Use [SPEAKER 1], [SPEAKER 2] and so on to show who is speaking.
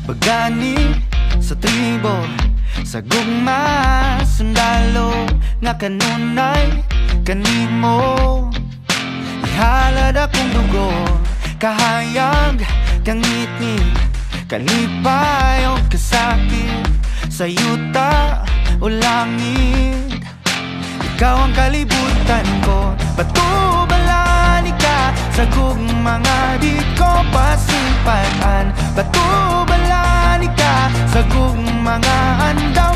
[SPEAKER 1] Pagani sa tribo, sa gugma, sundalo nga kanunay kanimo. Ihalad akong dugo, kahayag, kangitngit, kalipay o kasakit, sa yuta o langit. Ikaw ang kalibutan ko, batubalan ka sa gugmanga di ko pasimpaan. Batubalan ka sa gugmanga anda